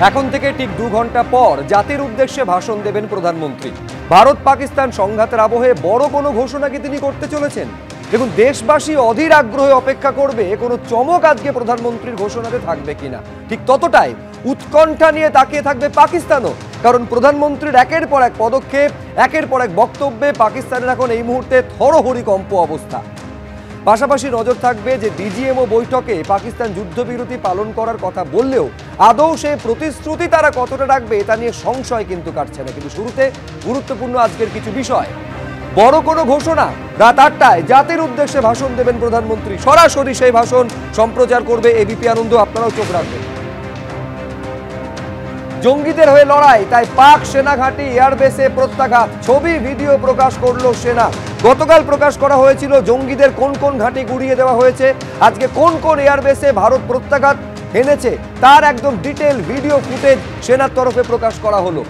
এখন থেকে ঠিক 2 ঘন্টা পর জাতির উদ্দেশ্যে ভাষণ দেবেন প্রধানমন্ত্রী। ভারত পাকিস্তান সংঘাতের আবহে বড় কোনো ঘোষণা কি তিনি করতে চলেছেন? দেখুন, দেশবাসী অধীর আগ্রহে অপেক্ষা করবে কোনো চমক আজকে প্রধানমন্ত্রীর ঘোষণাতে থাকবে কিনা। ঠিক ততটাই উৎকণ্ঠা নিয়ে তাকিয়ে থাকবে পাকিস্তানও, কারণ প্রধানমন্ত্রীর একের পর এক পদক্ষেপ, একের পর এক বক্তব্যে পাকিস্তানের এখন এই মুহূর্তে থরহরিকম্প অবস্থা। পাশাপাশি নজর থাকবে যে ডিজিএমও বৈঠকে পাকিস্তান যুদ্ধবিরতি পালন করার কথা বললেও আদৌ সেই প্রতিশ্রুতি তারা কতটা রাখবে তা নিয়ে সংশয় কিন্তু কাটছে না। কিন্তু শুরুতে গুরুত্বপূর্ণ আজকের কিছু বিষয়। বড় কোনো ঘোষণা, রাত 8টায় জাতির উদ্দেশ্যে ভাষণ দেবেন প্রধানমন্ত্রী। সরাসরি সেই ভাষণ সম্প্রচার করবে এবিপি আনন্দ, আপনারাও চোখ রাখবেন। জঙ্গিদের হয়ে লড়াই, তাই পাক সেনা ঘাঁটি এয়ারবেসে প্রত্যাঘাত, ছবি ভিডিও প্রকাশ করলো সেনা। গতকাল প্রকাশ করা হয়েছিল জঙ্গিদের কোন কোন ঘাঁটি গুড়িয়ে দেওয়া হয়েছে, আজকে কোন কোন এয়ারবেসে ভারত প্রত্যাঘাত এনেছে তার একদম ডিটেল ভিডিও ফুটেজ সেনার তরফে প্রকাশ করা হলো।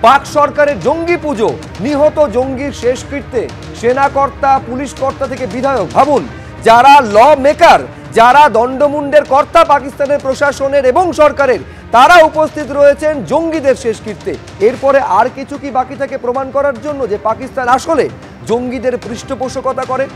পাক সরকারের জঙ্গি পুজো, নিহত জঙ্গির শেষকৃত্যে সেনাকর্তা, পুলিশ কর্তা থেকে বিধায়ক, ভাবুন যারা ল মেকার, যারা দণ্ডমুণ্ডের কর্তা পাকিস্তানের প্রশাসনের এবং সরকারের, তারা উপস্থিত রয়েছেন জঙ্গিদের শেষকৃত্যে। এরপরে আর কিছু কি বাকি থাকে প্রমাণ করার জন্য যে পাকিস্তান আসলে জঙ্গিদের পৃষ্ঠপোষকতা করে?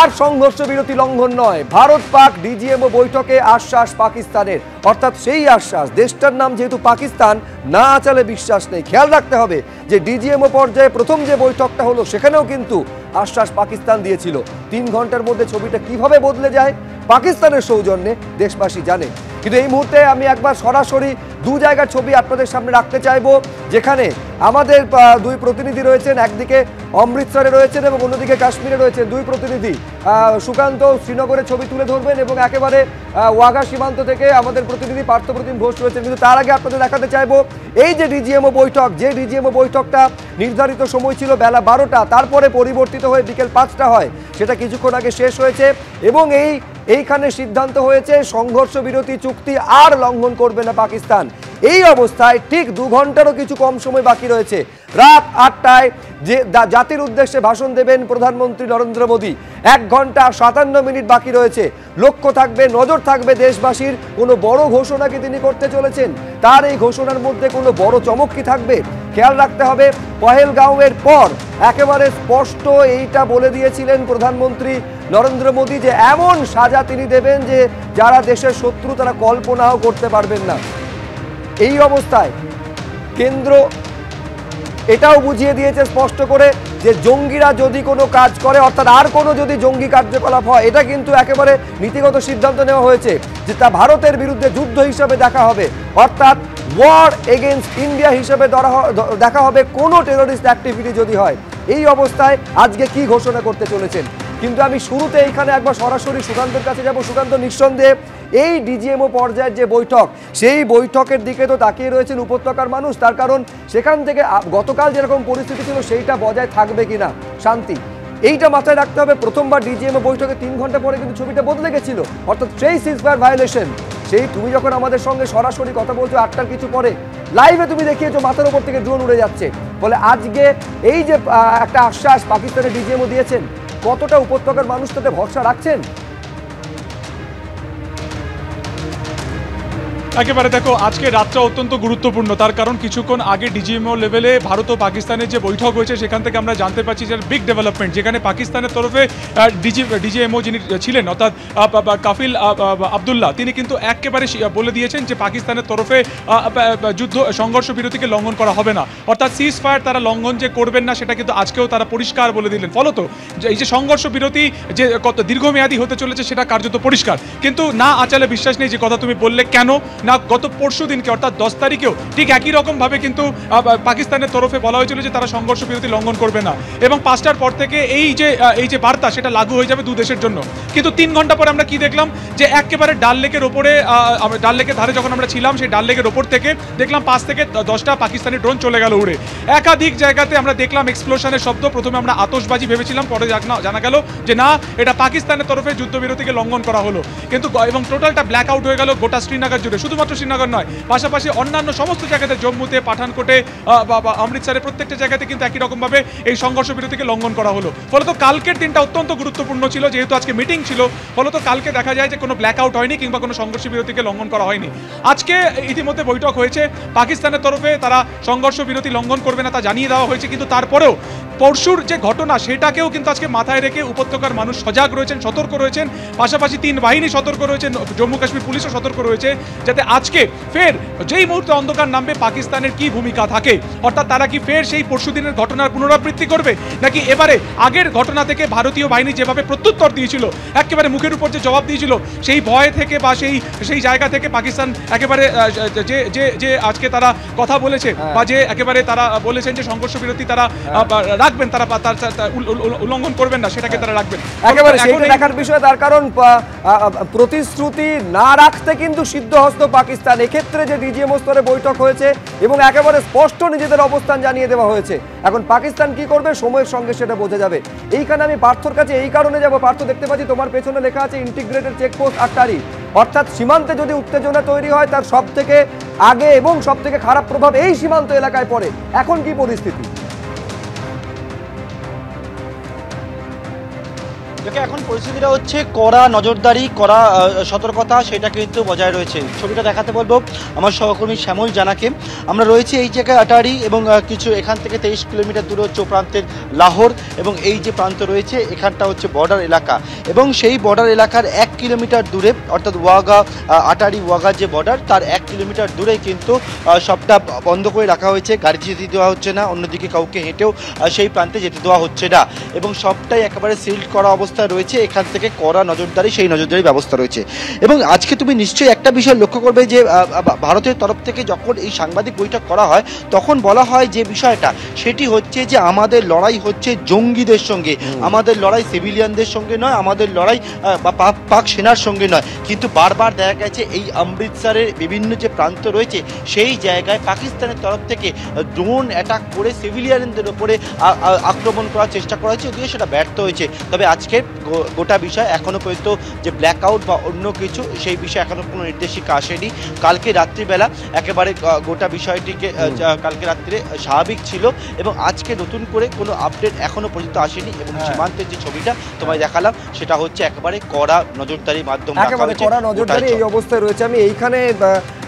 আর সংঘর্ষ বিরতি লঙ্ঘন নয়, ভারত পাক ডিজিএমও বৈঠকে আশ্বাস পাকিস্তানের, অর্থাৎ সেই আশ্বাস, দেশটার নাম যেহেতু পাকিস্তান, না আচালে বিশ্বাস নেই। খেয়াল রাখতে হবে যে ডিজিএমও পর্যায়ে প্রথম যে বৈঠকটা হলো সেখানেও কিন্তু আশ্বাস পাকিস্তান দিয়েছিল। 3 ঘন্টার মধ্যে ছবিটা কিভাবে বদলে যায় পাকিস্তানের সৌজন্যে দেশবাসী জানে। কিন্তু এই মুহূর্তে আমি একবার সরাসরি 2 জায়গার ছবি আপনাদের সামনে রাখতে চাইবো, যেখানে আমাদের 2 প্রতিনিধি রয়েছেন, একদিকে অমৃতসরে রয়েছেন এবং অন্যদিকে কাশ্মীরে রয়েছেন 2 প্রতিনিধি। সুকান্ত শ্রীনগরের ছবি তুলে ধরবেন এবং একেবারে ওয়াঘা সীমান্ত থেকে আমাদের প্রতিনিধি পার্থপ্রতিম ঘোষ রয়েছেন। কিন্তু তার আগে আপনাদের দেখাতে চাইবো এই যে ডিজিএমও বৈঠক, যে ডিজিএমও বৈঠকটা নির্ধারিত সময় ছিল বেলা 12টা, তারপরে পরিবর্তিত হয়ে বিকেল 5টা হয়, সেটা কিছুক্ষণ আগে শেষ হয়েছে এবং এইখানে সিদ্ধান্ত হয়েছে সংঘর্ষ বিরতি চুক্তি আর লঙ্ঘন করবে না পাকিস্তান। এই অবস্থায় ঠিক 2 ঘন্টারও কিছু কম সময় বাকি রয়েছে। রাত 8টায় যে জাতির উদ্দেশ্যে ভাষণ দেবেন প্রধানমন্ত্রী নরেন্দ্র মোদী। 1 ঘন্টা 57 মিনিট বাকি রয়েছে। লক্ষ্য থাকবে, নজর থাকবে দেশবাসীর, কোনো বড় ঘোষণা কি তিনি করতে চলেছেন, তার এই ঘোষণার মধ্যে কোনো বড় চমক কি থাকবে? খেয়াল রাখতে হবে, পহেলগাঁওয়ের পর একেবারে স্পষ্ট এইটা বলে দিয়েছিলেন প্রধানমন্ত্রী নরেন্দ্র মোদী যে এমন সাজা তিনি দেবেন যে যারা দেশের শত্রু তারা কল্পনাও করতে পারবেন না। এই অবস্থায় কেন্দ্র এটাও বুঝিয়ে দিয়েছে স্পষ্ট করে যে জঙ্গিরা যদি কোনো কাজ করে, অর্থাৎ আর কোনো যদি জঙ্গি কার্যকলাপ হয়, এটা কিন্তু একেবারে নীতিগত সিদ্ধান্ত নেওয়া হয়েছে যে তা ভারতের বিরুদ্ধে যুদ্ধ হিসাবে দেখা হবে, অর্থাৎ ওয়ার এগেইনস্ট ইন্ডিয়া হিসেবে দেখা হবে কোনো টেররিস্ট অ্যাক্টিভিটি যদি হয়। এই অবস্থায় আজকে কি ঘোষণা করতে চলেছেন? কিন্তু আমি শুরুতে এইখানে একবার সরাসরি সুকান্তের কাছে যাব। সুকান্ত, নিঃসন্দেহে এই ডিজিএমও পর্যায়ের যে বৈঠক, সেই বৈঠকের দিকে তো তাকিয়ে রয়েছেন উপত্যকার মানুষ, তার কারণ সেখান থেকে গতকাল যেরকম পরিস্থিতি ছিল সেইটা বজায় থাকবে কিনা, শান্তি, এইটা মাথায় রাখতে হবে। প্রথমবার ডিজিএমও বৈঠকে 3 ঘন্টা পরে কিন্তু ছবিটা বদলে গেছিল, অর্থাৎ সেই সিজফায়ার ভায়োলেশন, সেই তুমি যখন আমাদের সঙ্গে সরাসরি কথা বলছো 8টার কিছু পরে, লাইভে তুমি দেখিয়েছো মাথার উপর থেকে ড্রোন উড়ে যাচ্ছে, বলে আজকে এই যে একটা আশ্বাস পাকিস্তানের ডিজিএমও দিয়েছেন, কতটা উপত্যকার মানুষ তাতে ভরসা রাখছেন? একেবারে দেখো, আজকে রাতটা অত্যন্ত গুরুত্বপূর্ণ, তার কারণ কিছুক্ষণ আগে ডিজিএমও লেভেলে ভারত ও পাকিস্তানের যে বৈঠক হয়েছে সেখান থেকে আমরা জানতে পারছি যে বিগ ডেভেলপমেন্ট, যেখানে পাকিস্তানের তরফে ডিজিএমও যিনি ছিলেন অর্থাৎ কাফিল আবদুল্লাহ, তিনি কিন্তু একেবারে বলে দিয়েছেন যে পাকিস্তানের তরফে যুদ্ধ সংঘর্ষ বিরতিকে লঙ্ঘন করা হবে না, অর্থাৎ সিজ ফায়ার তারা লঙ্ঘন যে করবেন না সেটা কিন্তু আজকেও তারা পরিষ্কার বলে দিলেন। ফলত এই যে সংঘর্ষ বিরতি যে কত দীর্ঘমেয়াদী হতে চলেছে সেটা কার্যত পরিষ্কার। কিন্তু না আচালে বিশ্বাস নেই যে কথা তুমি বললে, কেন না গত পরশু দিনকে অর্থাৎ 10 তারিখেও ঠিক একই রকমভাবে কিন্তু পাকিস্তানের তরফে বলা হয়েছিল যে তারা সংঘর্ষ বিরতি লঙ্ঘন করবে না এবং 5টার পর থেকে এই যে বার্তা সেটা লাগু হয়ে যাবে 2 দেশের জন্য। কিন্তু 3 ঘন্টা পরে আমরা কি দেখলাম যে একেবারে ডাল লেকের ওপরে, ডাল লেকের ধারে যখন আমরা ছিলাম সেই ডাল লেকের ওপর থেকে দেখলাম 5 থেকে 10টা পাকিস্তানি ড্রোন চলে গেল উড়ে। একাধিক জায়গাতে আমরা দেখলাম এক্সপ্লোশনের শব্দ। প্রথমে আমরা আতশবাজি ভেবেছিলাম, পরে জানা গেল যে না, এটা পাকিস্তানের তরফে যুদ্ধবিরতিকে লঙ্ঘন করা হলো। কিন্তু এবং টোটালটা ব্ল্যাক আউট হয়ে গেল গোটা শ্রীনগর জুড়ে। শুধু শুধুমাত্র শ্রীনগর নয়, পাশাপাশি অন্যান্য সমস্ত জায়গাতে, জম্মুতে, পাঠানকোটে বা অমৃতসরে প্রত্যেকটা জায়গাতে কিন্তু একই রকমভাবে এই সংঘর্ষ বিরতিকে লঙ্ঘন করা হলো। ফলত কালকের দিনটা অত্যন্ত গুরুত্বপূর্ণ ছিল, যেহেতু আজকে মিটিং ছিল, ফলত কালকে দেখা যায় যে কোনো ব্ল্যাকআউট হয়নি কিংবা কোনো সংঘর্ষ বিরতিকে লঙ্ঘন করা হয়নি। আজকে ইতিমধ্যে বৈঠক হয়েছে, পাকিস্তানের তরফে তারা সংঘর্ষ বিরতি লঙ্ঘন করবে না তা জানিয়ে দেওয়া হয়েছে, কিন্তু তারপরেও পরশুর যে ঘটনা সেটাকেও কিন্তু আজকে মাথায় রেখে উপত্যকার মানুষ সজাগ রয়েছেন, সতর্ক রয়েছেন, পাশাপাশি 3 বাহিনী সতর্ক রয়েছেন, জম্মু কাশ্মীর পুলিশও সতর্ক রয়েছে, যাতে আজকে ফের যেই মুহূর্তে অন্ধকার নামবে পাকিস্তানের কি ভূমিকা থাকে, অর্থাৎ তারা কি ফের সেই পরশুদিনের ঘটনার পুনরাবৃত্তি করবে, নাকি এবারে আগের ঘটনা থেকে ভারতীয় বাহিনী যেভাবে প্রত্যুত্তর দিয়েছিল, একেবারে মুখের উপর যে জবাব দিয়েছিল, সেই ভয় থেকে বা সেই জায়গা থেকে পাকিস্তান একেবারে যে আজকে তারা কথা বলেছে বা যে একেবারে তারা বলেছেন যে সংঘর্ষ বিরতি তারা রাখবেন, তারা উল্লঙ্ঘন করবেন না, সেটাকে তারা রাখবেন একেবারে সেইটা দেখার বিষয়। তার কারণ প্রতিশ্রুতি না রাখতে কিন্তু সিদ্ধহস্ত পাকিস্তান। এক্ষেত্রে যে ডিজিএমও স্তরে বৈঠক হয়েছে এবং একেবারে স্পষ্ট নিজেদের অবস্থান জানিয়ে দেওয়া হয়েছে, এখন পাকিস্তান কি করবে সময়ের সঙ্গে সেটা বোঝা যাবে। এইখানে আমি পার্থর কাছে এই কারণে যাব, পার্থ দেখতে পাচ্ছি তোমার পেছনে লেখা আছে ইন্টিগ্রেটেড চেকপোস্ট আটারি, অর্থাৎ সীমান্তে যদি উত্তেজনা তৈরি হয় তার সব থেকে আগে এবং সব থেকে খারাপ প্রভাব এই সীমান্ত এলাকায় পড়ে। এখন কি পরিস্থিতি? এখন পরিস্থিতিটা হচ্ছে কড়া নজরদারি, কড়া সতর্কতা, সেটা কিন্তু বজায় রয়েছে। ছবিটা দেখাতে বলবো আমার সহকর্মী শ্যামল জানাকে। আমরা রয়েছে এই জায়গায় আটারি এবং কিছু এখান থেকে 23 কিলোমিটার দূরে হচ্ছে প্রান্তের লাহোর, এবং এই যে প্রান্ত রয়েছে এখানটা হচ্ছে বর্ডার এলাকা, এবং সেই বর্ডার এলাকার 1 কিলোমিটার দূরে অর্থাৎ ওয়াগা, আটারি ওয়াগা যে বর্ডার, তার 1 কিলোমিটার দূরে কিন্তু সবটা বন্ধ করে রাখা হয়েছে, গাড়ি যেতে দেওয়া হচ্ছে না, অন্যদিকে কাউকে হেঁটেও সেই প্রান্তে যেতে দেওয়া হচ্ছে না, এবং সবটাই একেবারে সিল্ড করা অবস্থা রয়েছে। এখান থেকে কড়া নজরদারি, সেই নজরদারি ব্যবস্থা রয়েছে। এবং আজকে তুমি নিশ্চয়ই একটা বিষয় লক্ষ্য করবে যে ভারতের তরফ থেকে যখন এই সাংবাদিক বৈঠক করা হয় তখন বলা হয় যে বিষয়টা, সেটি হচ্ছে যে আমাদের লড়াই হচ্ছে জঙ্গিদের সঙ্গে, আমাদের লড়াই সিভিলিয়ানদের সঙ্গে নয়, আমাদের লড়াই পাক সেনার সঙ্গে নয়। কিন্তু বারবার দেখা গেছে এই অমৃতসরের বিভিন্ন যে প্রান্ত রয়েছে সেই জায়গায় পাকিস্তানের তরফ থেকে ড্রোন অ্যাটাক করে সিভিলিয়ানদের উপরে আক্রমণ করার চেষ্টা করা হয়েছে, যদিও সেটা ব্যর্থ হয়েছে। তবে আজকে গোটা বিষয় এখনও পর্যন্ত যে ব্ল্যাকআউট বা অন্য কিছু, সেই বিষয়ে এখনও কোনো নির্দেশিকা আসেনি। কালকে রাত্রিবেলা একেবারে গোটা বিষয়টিকে কালকে রাত্রে স্বাভাবিক ছিল, এবং আজকে নতুন করে কোনো আপডেট এখনও পর্যন্ত আসেনি। এবং সীমান্তের যে ছবিটা তোমায় দেখালাম সেটা হচ্ছে একেবারে কড়া নজরদারির মাধ্যমে, একেবারে কড়া নজরদারি এই অবস্থায় রয়েছে। আমি এইখানে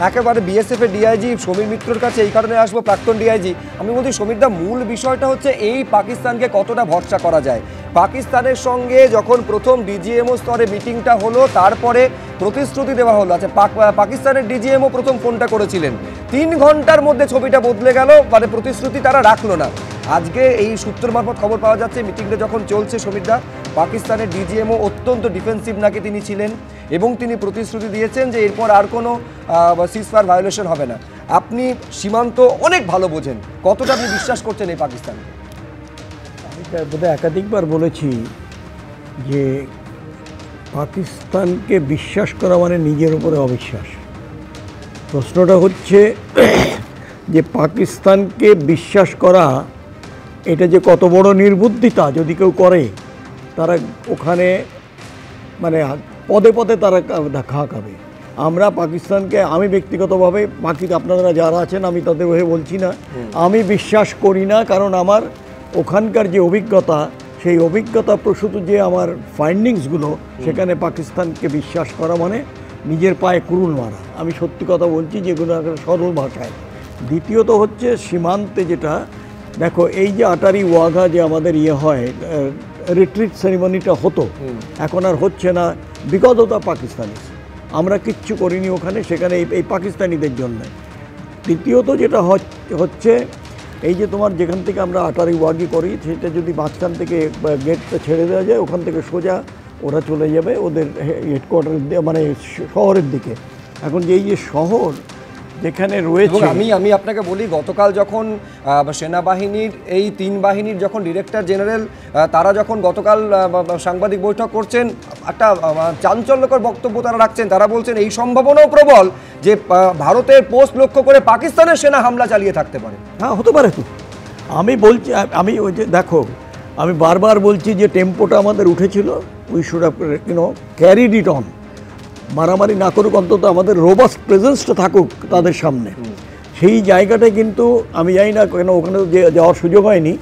একেবারে বিএসএফ এর ডিআইজি সমীর মিত্রর কাছে এই কারণে আসবো, প্রাক্তন ডিআইজি। আমি বলছি সমীর দা, মূল বিষয়টা হচ্ছে এই পাকিস্তানকে কতটা ভরসা করা যায়। পাকিস্তানের সঙ্গে যখন প্রথম ডিজিএমও স্তরে মিটিংটা হলো, তারপরে প্রতিশ্রুতি দেওয়া হলো, আচ্ছা পাকিস্তানের ডিজিএমও প্রথম ফোনটা করেছিলেন, 3 ঘন্টার মধ্যে ছবিটা বদলে গেল, মানে প্রতিশ্রুতি তারা রাখলো না। আজকে এই সূত্র মারফত খবর পাওয়া যাচ্ছে মিটিংটা যখন চলছে সমীরদা, পাকিস্তানের ডিজিএমও অত্যন্ত ডিফেন্সিভ নাকি তিনি ছিলেন, এবং তিনি প্রতিশ্রুতি দিয়েছেন যে এরপর আর কোনো সিজফায়ার ভায়োলেশন হবে না। আপনি সীমান্ত অনেক ভালো বোঝেন, কতটা আপনি বিশ্বাস করছেন এই পাকিস্তানকে? বোধহয় একাধিকবার বলেছি যে পাকিস্তানকে বিশ্বাস করা মানে নিজের উপরে অবিশ্বাস। প্রশ্নটা হচ্ছে যে পাকিস্তানকে বিশ্বাস করা এটা যে কত বড় নির্বুদ্ধিতা যদি কেউ করে, তারা ওখানে মানে পদে পদে তারা ঘা খাবে। আমরা পাকিস্তানকে, আমি ব্যক্তিগতভাবে, বাকি আপনারা যারা আছেন আমি তাদের হয়ে বলছি না, আমি বিশ্বাস করি না। কারণ আমার ওখানকার যে অভিজ্ঞতা, সেই অভিজ্ঞতা প্রসূত যে আমার ফাইন্ডিংসগুলো, সেখানে পাকিস্তানকে বিশ্বাস করা মানে নিজের পায়ে কুরুল মারা। আমি সত্যি কথা বলছি, যেগুলো সরল ভাষায়। দ্বিতীয়ত হচ্ছে সীমান্তে যেটা দেখো, এই যে আটারি ওয়াঘা যে আমাদের হয় রিট্রিট সেরিমনিটা হতো, এখন আর হচ্ছে না, বিকজ অফ দ্য পাকিস্তানি। আমরা কিচ্ছু করিনি ওখানে, সেখানে এই পাকিস্তানিদের জন্য। তৃতীয়ত যেটা হচ্ছে এই যে তোমার যেখান থেকে আমরা আটারি ওয়াগি করি, সেটা যদি মাঝখান থেকে গেটটা ছেড়ে দেওয়া যায়, ওখান থেকে সোজা ওরা চলে যাবে ওদের হেডকোয়ার্টার মানে শহরের দিকে। এখন যে এই যে শহর যেখানে রয়েছে, আমি আপনাকে বলি, গতকাল যখন সেনাবাহিনীর এই 3 বাহিনীর যখন ডিরেক্টর জেনারেল তারা যখন গতকাল সাংবাদিক বৈঠক করছেন, একটা চাঞ্চল্যকর বক্তব্য তারা রাখছেন। তারা বলছেন এই সম্ভাবনাও প্রবল যে ভারতের পোস্ট লক্ষ্য করে পাকিস্তানের সেনা হামলা চালিয়ে থাকতে পারে। হ্যাঁ, হতে পারে তো। আমি বলছি, আমি ওই যে দেখো, আমি বারবার বলছি যে টেম্পোটা আমাদের উঠেছিল, we should have carried it on. মারামারি না করুক, অন্তত আমাদের রোবাস্ট প্রেজেন্সটা থাকুক তাদের সামনে। সেই জায়গাটায় কিন্তু আমি জানি না কেন ওখানে যাওয়ার সুযোগ হয়নি।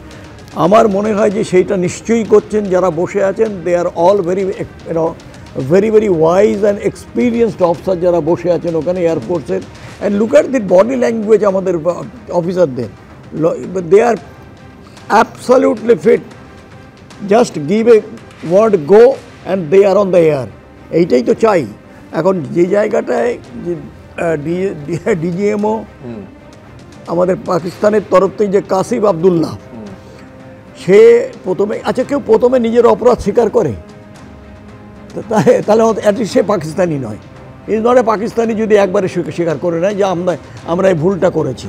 আমার মনে হয় যে সেইটা নিশ্চয়ই করছেন যারা বসে আছেন। They are all very very very wise and experienced officer যারা বসে আছেন ওখানে এয়ারফোর্সের। And look at the body language আমাদের অফিসারদের, they are absolutely fit, just give a word go and they are on the air. এইটাই তো চাই এখন যে জায়গাটায় ডিজিএমও আমাদের পাকিস্তানের তরফ থেকে যে কাসিম আবদুল্লাহ, সে প্রথমে আচ্ছা কেউ প্রথমে নিজের অপরাধ স্বীকার করে তাহলে অ্যাটলিস্ট সে পাকিস্তানি নয়। এই ধরে পাকিস্তানি যদি একবারে স্বীকার করে নেয় যে আমরা এই ভুলটা করেছি,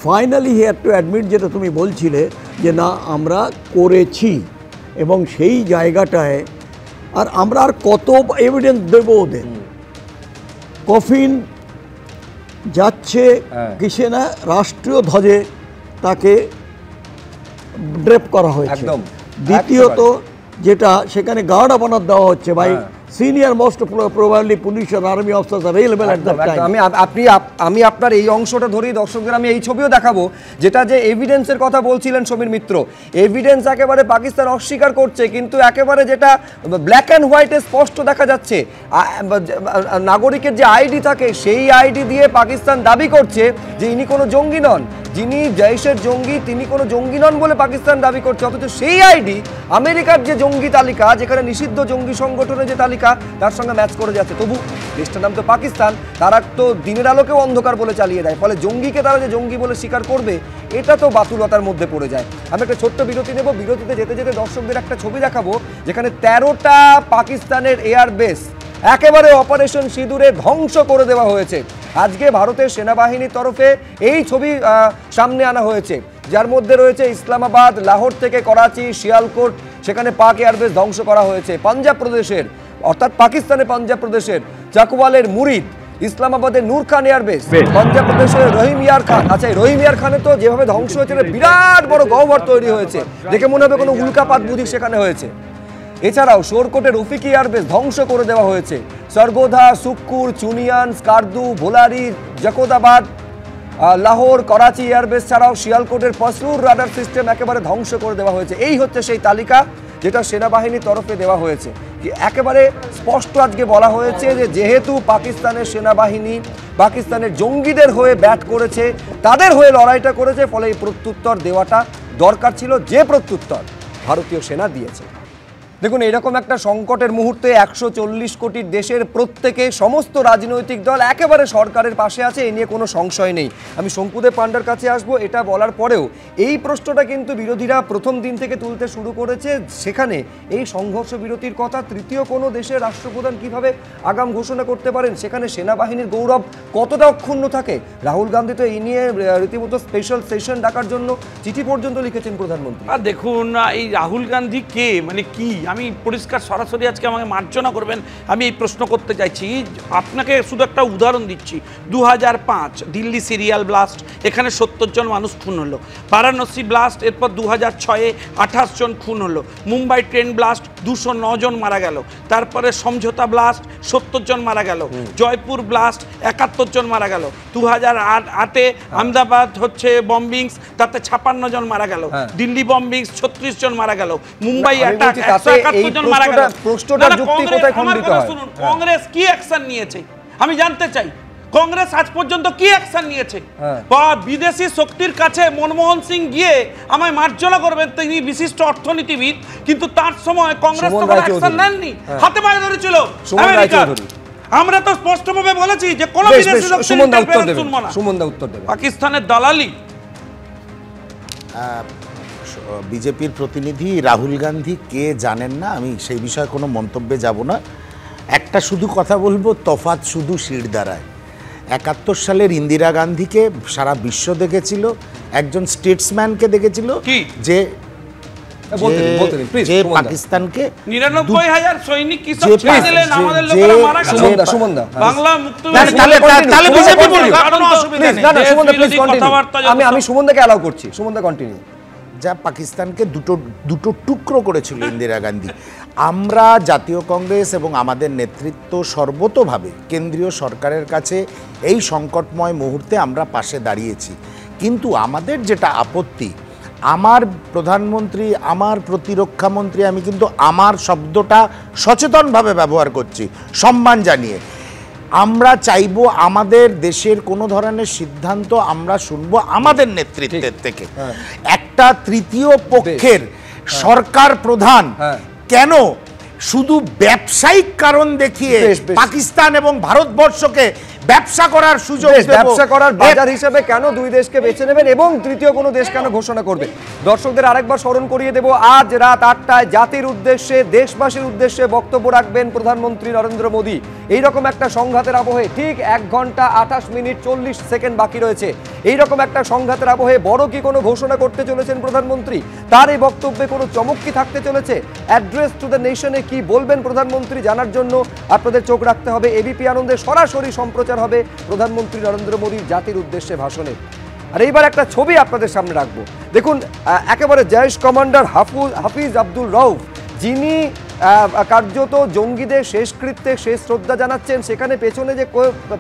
finally he had to admit, যেটা তুমি বলছিলে যে না আমরা করেছি। এবং সেই জায়গাটায় আমরা আর কত এভিডেন্স দেবো ওদের? কফিন যাচ্ছে কিসে না রাষ্ট্রীয় ধ্বজে তাকে ড্রেপ করা হয়েছে। দ্বিতীয়ত যেটা সেখানে গার্ড অফ অনার দেওয়া হচ্ছে ভাই সিনিয়র মোস্ট প্রবাবলি পুলিশ আর army officer railway at that time. আমি আপনার এই অংশটা ধরেই দর্শকদের আমি এই ছবিও দেখাবো, যেটা যে এভিডেন্সের কথা বলছিলেন সমীর মিত্র। এভিডেন্স একেবারে পাকিস্তান অস্বীকার করছে, কিন্তু একেবারে যেটা ব্ল্যাক অ্যান্ড হোয়াইটে স্পষ্ট দেখা যাচ্ছে নাগরিকের যে আইডি থাকে সেই আইডি দিয়ে পাকিস্তান দাবি করছে যে ইনি কোনো জঙ্গি নন, যিনি জৈশের জঙ্গি তিনি কোনো জঙ্গি নন বলে পাকিস্তান দাবি করছে। অথচ সেই আইডি আমেরিকার যে জঙ্গি তালিকা, যেখানে নিষিদ্ধ জঙ্গি সংগঠনের যে তালিকা, তার সঙ্গে ম্যাচ করে যাচ্ছে। তবু দেশটার নাম তো পাকিস্তান, তারা তো দিনের আলোকেও অন্ধকার বলে চালিয়ে দেয়। ফলে জঙ্গিকে তারা যে জঙ্গি বলে স্বীকার করবে, এটা তো বাতুলতার মধ্যে পড়ে যায়। আমি একটা ছোট্ট বিরতি নেব, বিরতিতে যেতে যেতে দর্শকদের একটা ছবি দেখাবো যেখানে 13টা পাকিস্তানের এয়ারবেস একেবারে অপারেশন সিঁদুরে ধ্বংস করে দেওয়া হয়েছে। আজকে ভারতের সেনাবাহিনীর তরফে এই ছবি সামনে আনা হয়েছে, যার মধ্যে রয়েছে ইসলামাবাদ, লাহোর থেকে করাচি, শিয়ালকোট, সেখানে পাক এয়ারবেস ধ্বংস করা হয়েছে। পাঞ্জাব প্রদেশের অর্থাৎ পাকিস্তানের পাঞ্জাব প্রদেশের চাকুয়ালের মুরিদ, ইসলামাবাদের নূর খান এয়ারবেস, পাঞ্জাব প্রদেশের রহিম ইয়ার খান। আচ্ছা, রহিম ইয়ার খানে তো যেভাবে ধ্বংস হয়েছে বিরাট বড় গহ্বর তৈরি হয়েছে, দেখে মনে হবে কোনো উল্কাপাত বুঝি সেখানে হয়েছে। এছাড়াও শোরকোটের রফিকি এয়ারবেস ধ্বংস করে দেওয়া হয়েছে। সরগোধা, সুক্কুর, চুনিয়ান, স্কার্দু, ভোলারি, জাকোদাবাদ, লাহোর, করাচি এয়ারবেস ছাড়াও শিয়ালকোটের পসরুর রাডার সিস্টেম একেবারে ধ্বংস করে দেওয়া হয়েছে। এই হচ্ছে সেই তালিকা যেটা সেনাবাহিনীর তরফে দেওয়া হয়েছে। একেবারে স্পষ্ট আজকে বলা হয়েছে যে যেহেতু পাকিস্তানের সেনাবাহিনী পাকিস্তানের জঙ্গিদের হয়ে ব্যাট করেছে, তাদের হয়ে লড়াইটা করেছে, ফলে এই প্রত্যুত্তর দেওয়াটা দরকার ছিল, যে প্রত্যুত্তর ভারতীয় সেনা দিয়েছে। দেখুন, এরকম একটা সংকটের মুহূর্তে 140 কোটির দেশের প্রত্যেকে, সমস্ত রাজনৈতিক দল একেবারে সরকারের পাশে আছে, এ নিয়ে কোনো সংশয় নেই। আমি শঙ্কুদেব পান্ডার কাছে আসবো। এটা বলার পরেও এই প্রশ্নটা কিন্তু বিরোধীরা প্রথম দিন থেকে তুলতে শুরু করেছে, সেখানে এই সংঘর্ষ বিরতির কথা তৃতীয় কোনো দেশের রাষ্ট্রপ্রধান কিভাবে আগাম ঘোষণা করতে পারেন, সেখানে সেনাবাহিনীর গৌরব কতটা অক্ষুণ্ণ থাকে। রাহুল গান্ধী তো এই নিয়ে রীতিমতো স্পেশাল সেশন ডাকার জন্য চিঠি পর্যন্ত লিখেছেন প্রধানমন্ত্রী। আর দেখুন, এই রাহুল গান্ধী কে, মানে কি, আমি পরিষ্কার সরাসরি আজকে আমাকে মার্জনা করবেন, আমি এই প্রশ্ন করতে চাইছি। আপনাকে শুধু একটা উদাহরণ দিচ্ছি। 2005 দিল্লি সিরিয়াল ব্লাস্ট, এখানে 70 জন মানুষ খুন হলো। বারাণসী ব্লাস্ট, এরপর 2006 28 জন খুন হলো। মুম্বাই ট্রেন ব্লাস্ট, 209 জন মারা গেল। তারপরে সমঝোতা ব্লাস্ট, 70 জন মারা গেল। জয়পুর ব্লাস্ট, 71 জন মারা গেল। 2008 আহমেদাবাদ হচ্ছে বম্বিংস, তাতে 56 জন মারা গেল। দিল্লি বম্বিংস, 36 জন মারা গেল। মুম্বাই অ্যাটাক, 171 জন মারা গেল। কংগ্রেস কি অ্যাকশন নিয়েছে আমি জানতে চাই। কংগ্রেস আজ পর্যন্ত কি অ্যাকশন নিয়েছে? বিদেশি শক্তির কাছে মনমোহন সিং গিয়ে আমায় মার্জনা করবেন, তিনি বিশিষ্ট অর্থনীতিবিদ, কিন্তু তার সময় কংগ্রেস তো কোনো অ্যাকশন নেননি, হাতে পায়ে ধরেছিল আমেরিকা। আমরা তো স্পষ্টভাবে বলেছি যে কোন বিদেশি শক্তির ইন্টারফারেন্স শুনবো না। সুমন দা উত্তর দেবে। পাকিস্তানের দালালি। বিজেপির প্রতিনিধি রাহুল গান্ধী কে জানেন না, আমি সেই বিষয়ে কোনো মন্তব্যে যাব না। একটা শুধু কথা বলবো, তফাৎ শুধু শিরদাঁড়ায়। 71 সালের ইন্দিরা গান্ধীকে সারা বিশ্ব দেখেছিল, একজন স্টেটসম্যানকে দেখেছিল যে পাকিস্তানকে 99,000 সৈনিক কি সব ছেড়ে দিলেন, আমাদের লোকেরা মারা গেল। সুমনদা বাংলা মুক্ত তাহলে বিজেপি বলুন, কারণ অসুবিধা নেই। আমি সুমনদাকে অ্যালাউ করছি, সুমনদা কন্টিনিউ। যা পাকিস্তানকে দুটো টুকরো করেছিল ইন্দিরা গান্ধী। আমরা জাতীয় কংগ্রেস এবং আমাদের নেতৃত্ব সর্বতোভাবে কেন্দ্রীয় সরকারের কাছে এই সংকটময় মুহূর্তে আমরা পাশে দাঁড়িয়েছি। কিন্তু আমাদের যেটা আপত্তি, আমার প্রধানমন্ত্রী, আমার প্রতিরক্ষা মন্ত্রী, আমি কিন্তু আমার শব্দটা সচেতনভাবে ব্যবহার করছি, সম্মান জানিয়ে, আমরা চাইবো আমাদের দেশের কোনো ধরনের সিদ্ধান্ত আমরা শুনবো আমাদের নেতৃত্বের থেকে। একটা তৃতীয় পক্ষের সরকার প্রধান কেন শুধু ব্যবসায়িক কারণ দেখিয়ে পাকিস্তান এবং ভারতবর্ষকে ব্যবসা করার সুযোগ, ব্যবসা করার বাজার হিসেবে কেন দুই দেশকে বেছে নেবেন এবং তৃতীয় কোনো দেশ কেন ঘোষণা করবে? দর্শকদের আরেকবার স্মরণ করিয়ে দেব, আজ রাত 8টায় জাতির উদ্দেশ্যে, দেশবাসীর উদ্দেশ্যে বক্তব্য রাখবেন প্রধানমন্ত্রী নরেন্দ্র মোদী। এইরকম একটা সংঘাতের আবহে ঠিক 1 ঘন্টা 28 মিনিট 40 সেকেন্ড বাকি রয়েছে। এইরকম একটা সংঘাতের আবহে বড় কি কোনো ঘোষণা করতে চলেছেন প্রধানমন্ত্রী? তার এই বক্তব্যে কোনো চমক কি থাকতে চলেছে? অ্যাড্রেস টু দ্য নেশনে কি বলবেন প্রধানমন্ত্রী জানার জন্য আপনাদের চোখ রাখতে হবে। এবিপি আনন্দে সরাসরি সম্প্রচার হবে প্রধানমন্ত্রী নরেন্দ্র মোদীর জাতির উদ্দেশ্যে ভাষণে। আর এইবার একটা ছবি আপনাদের সামনে রাখবো। দেখুন, একেবারে জয়েশ কমান্ডার হাফিজ আব্দুল রউফ, যিনি কার্যত জঙ্গিদের শেষকৃত্যে শেষ শ্রদ্ধা জানাচ্ছেন, সেখানে পেছনে যে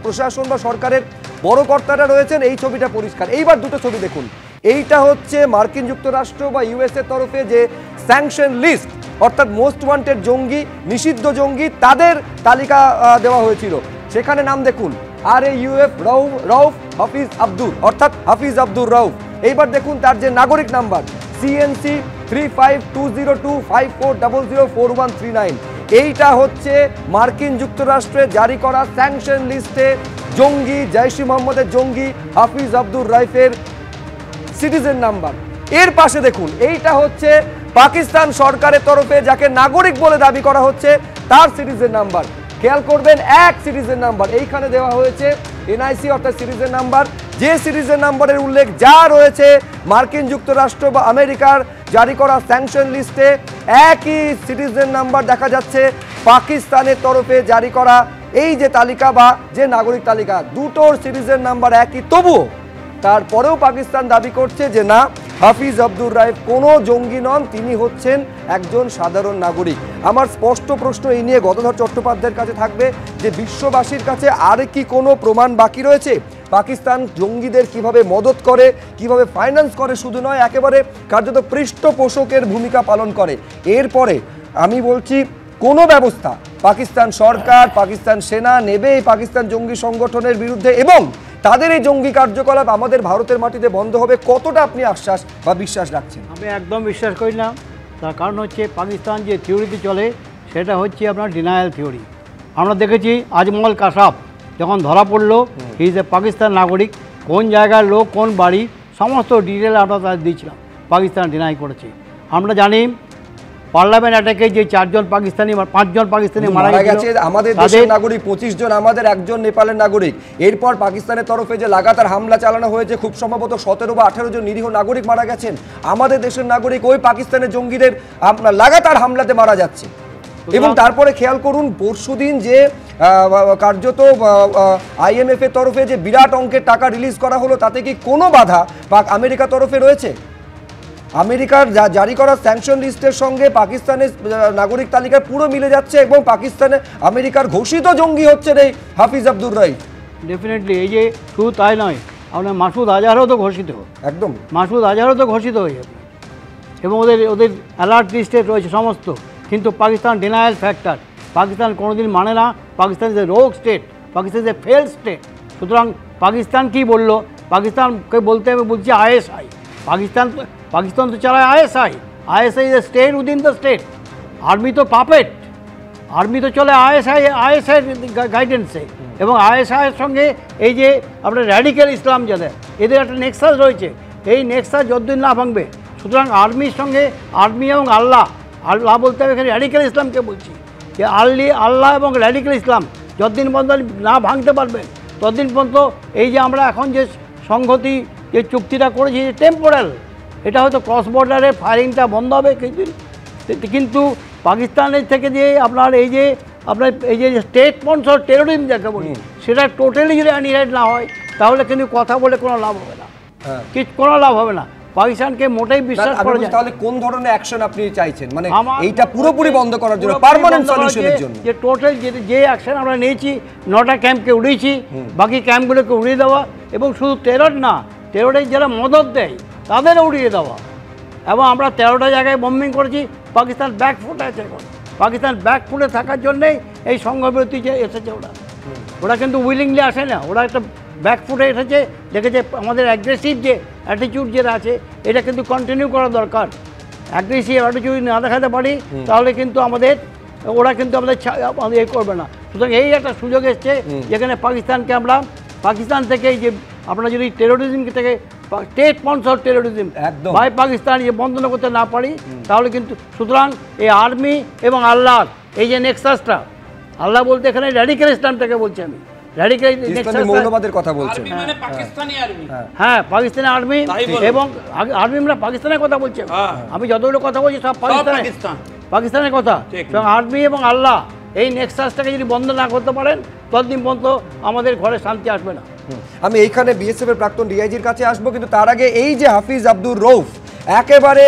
প্রশাসন বা সরকারের বড় কর্তারা রয়েছেন, এই ছবিটা পরিষ্কার। এইবার দুটো ছবি দেখুন। এইটা হচ্ছে মার্কিন যুক্তরাষ্ট্র বা ইউএসএ তরফে যে স্যাংশন লিস্ট, অর্থাৎ মোস্ট ওয়ান্টেড জঙ্গি, নিষিদ্ধ জঙ্গি, তাদের তালিকা দেওয়া হয়েছিল। সেখানে নাম দেখুন, RAUF রউফ হাফিজ আব্দুর, অর্থাৎ হাফিজ আব্দুর রউফ। এইবার দেখুন তার যে নাগরিক নাম্বার CNC 35202540044139। এইটা হচ্ছে মার্কিন যুক্তরাষ্ট্রে জারি করা স্যাংশন লিস্টে জঙ্গি, জৈশ-ই মোহাম্মদের জঙ্গি হাফিজ আব্দুর রউফের সিটিজেন নাম্বার। এর পাশে দেখুন, এইটা হচ্ছে পাকিস্তান সরকারের তরফে যাকে নাগরিক বলে দাবি করা হচ্ছে, তার সিটিজেন নাম্বার। খেয়াল করবেন, এক সিটিজেন নাম্বার এইখানে দেওয়া হয়েছে, NIC অর্থাৎ সিটিজেন নাম্বার। যে সিটিজেন নাম্বারের উল্লেখ যা রয়েছে মার্কিন যুক্তরাষ্ট্র বা আমেরিকার জারি করা স্যাংশন লিস্টে, একই সিটিজেন নাম্বার দেখা যাচ্ছে পাকিস্তানের তরফে জারি করা এই যে তালিকা বা যে নাগরিক তালিকা। দুটোর সিটিজেন নাম্বার একই, তবুও তারপরেও পাকিস্তান দাবি করছে যে না, হাফিজ আব্দুর রউফ কোনো জঙ্গি নন, তিনি হচ্ছেন একজন সাধারণ নাগরিক। আমার স্পষ্ট প্রশ্ন এই নিয়ে গদাধর চট্টোপাধ্যায়ের কাছে থাকবে যে বিশ্ববাসীর কাছে আর কি কোনো প্রমাণ বাকি রয়েছে? পাকিস্তান জঙ্গিদের কিভাবে মদত করে, কিভাবে ফাইন্যান্স করে, শুধু নয় একেবারে কার্যত পৃষ্ঠপোষকের ভূমিকা পালন করে। এরপরে আমি বলছি, কোনো ব্যবস্থা পাকিস্তান সরকার, পাকিস্তান সেনা নেবে এই পাকিস্তান জঙ্গি সংগঠনের বিরুদ্ধে এবং তাদের এই জঙ্গি কার্যকলাপ আমাদের ভারতের মাটিতে বন্ধ হবে, কতটা আপনি আশ্বাস বা বিশ্বাস রাখছেন? আমি একদম বিশ্বাস করি না। তার কারণ হচ্ছে পাকিস্তান যে থিওরিতে চলে সেটা হচ্ছে আপনার ডিনায়াল থিওরি। আমরা দেখেছি আজমল কাসাব যখন ধরা পড়লো, হি ইজ এ পাকিস্তান নাগরিক, কোন জায়গার লোক, কোন বাড়ি, সমস্ত ডিটেল আমরা তাদের দিয়েছিলাম, পাকিস্তান ডিনাই করেছে। আমরা জানি পার্লামেন্ট অ্যাটাকে যে 5 জন পাকিস্তানি মারা গেছে, আমাদের দেশের নাগরিক 25 জন, আমাদের 1 জন নেপালের নাগরিক। এরপর পাকিস্তানের তরফে যে লাগাতার হামলা চালানো হয়েছে, খুব সম্ভবত 17 বা 18 জন নিরীহ নাগরিক মারা গেছেন। আমাদের দেশের নাগরিক ওই পাকিস্তানের জঙ্গিদের আপনার লাগাতার হামলাতে মারা যাচ্ছে। এবং তারপরে খেয়াল করুন, পরশুদিন যে কার্যত IMF এর তরফে যে বিরাট অঙ্কের টাকা রিলিজ করা হলো, তাতে কি কোনো বাধা বা আমেরিকা তরফে রয়েছে? আমেরিকার জারি করা স্যাংশন লিস্টের সঙ্গে পাকিস্তানের নাগরিক তালিকা পুরো মিলে যাচ্ছে এবং পাকিস্তানে আমেরিকার ঘোষিত জঙ্গি হচ্ছেন এই হাফিজ আব্দুর রউফ। ডেফিনেটলি এই যে শুধু তাই নয়, আপনার মাসুদ আজহারও তো ঘোষিত, একদম মাসুদ আজহারও তো ঘোষিত হয়ে যাবে এবং ওদের অ্যালার্ট লিস্টে রয়েছে সমস্ত। কিন্তু পাকিস্তান ডিনায়াল ফ্যাক্টর, পাকিস্তান কোনোদিন মানে না। পাকিস্তান ইজ এ রোগ state, Pakistan is a fail state. সুতরাং পাকিস্তান কি বললো, পাকিস্তানকে বলতে হবে বলছি ISI। পাকিস্তান তো চালায় ISI is a state within the state. Army তো পাপেট, আর্মি তো চলে ISI গাইডেন্সে। এবং ISI এর সঙ্গে এই যে আপনার র্যাডিক্যাল ইসলাম যাদের, এদের একটা নেক্সাস রয়েছে, এই নেক্সাস যতদিন না ভাঙবে। সুতরাং আর্মির সঙ্গে আর্মি এবং আল্লাহ বলতে হবে, এখানে র্যাডিক্যাল ইসলামকে বলছি যে আল্লাহ এবং র্যাডিক্যাল ইসলাম যতদিন পর্যন্ত না ভাঙতে পারবেন ততদিন পর্যন্ত এই যে আমরা এখন যে সংহতি যে চুক্তিটা করেছি টেম্পোরাল, এটা হয়তো ক্রস বর্ডারে ফায়ারিংটা বন্ধ হবে কিন্তু পাকিস্তানের থেকে যে আপনার এই যে স্টেট স্পন্সর টেরোরিজম যাকে বলি, সেটা টোটালি যদি অ্যানিহাইড না হয় তাহলে কিন্তু কথা বলে কোনো লাভ হবে না, কোনো লাভ হবে না। পাকিস্তানকে মোটেই বিশ্বাস আমি করা বলছি, যায় তাহলে কোন ধরনের অ্যাকশন আপনি চাইছেন, মানে আমার এইটা পুরোপুরি বন্ধ করার জন্য, পুরোপুরি পার্মানেন্ট বন্ধ করার সলিউশনের যে- জন্য? যে টোটাল যে অ্যাকশন আমরা নিয়েছি, 9টা ক্যাম্পকে উড়িয়েছি, বাকি ক্যাম্পগুলোকে উড়িয়ে দেওয়া, এবং শুধু টেরর না, টেররের যারা মদত দেয় তাদেরও উড়িয়ে দেওয়া। এবং আমরা 13টা জায়গায় বম্বিং করেছি। পাকিস্তান ব্যাকফুটে আছে এখন। পাকিস্তান ব্যাকফুটে থাকার জন্যেই এই সংঘবিরতি যে এসেছে, ওরা কিন্তু উইলিংলি আসে না, ওরা একটা ব্যাকফুটে এসেছে, দেখেছে আমাদের অ্যাগ্রেসিভ যে অ্যাটিটিউড যেটা আছে এটা কিন্তু কন্টিনিউ করা দরকার। অ্যাগ্রেসিভ অ্যাটিটিউড না দেখাতে পারি তাহলে কিন্তু ওরা কিন্তু আমাদের এ করবে না। সুতরাং এই একটা সুযোগ এসছে যেখানে পাকিস্তানকে আমরা পাকিস্তান থেকে এই যে আমরা যদি টেরোরিজম থেকে state sponsor terrorism by Pakistan যে বন্ধ করতে না পারি তাহলে কিন্তু, সুতরাং এই আর্মি এবং আল্লাহর এই যে নেক্সাসটা, আল্লাহ বলতে এখানে র্যাডিক্যাল ইসলামটাকে বলছি আমি, র্যাডিক্যাল মৌলবাদের কথা বলছেন। হ্যাঁ, পাকিস্তানি আর্মি এবং আর্মি, আমরা পাকিস্তানের কথা বলছি। আমি যতগুলো কথা বলছি সব পাকিস্তানের কথা। আর্মি এবং আল্লাহ এই নেক্সাসটাকে যদি বন্ধ না করতে পারেন ততদিন পর্যন্ত আমাদের ঘরে শান্তি আসবে না। আমি এইখানে বিএসএফ এর প্রাক্তন ডিআইজির কাছে আসবো, কিন্তু তার আগে এই যে হাফিজ আব্দুর রৌফ, একেবারে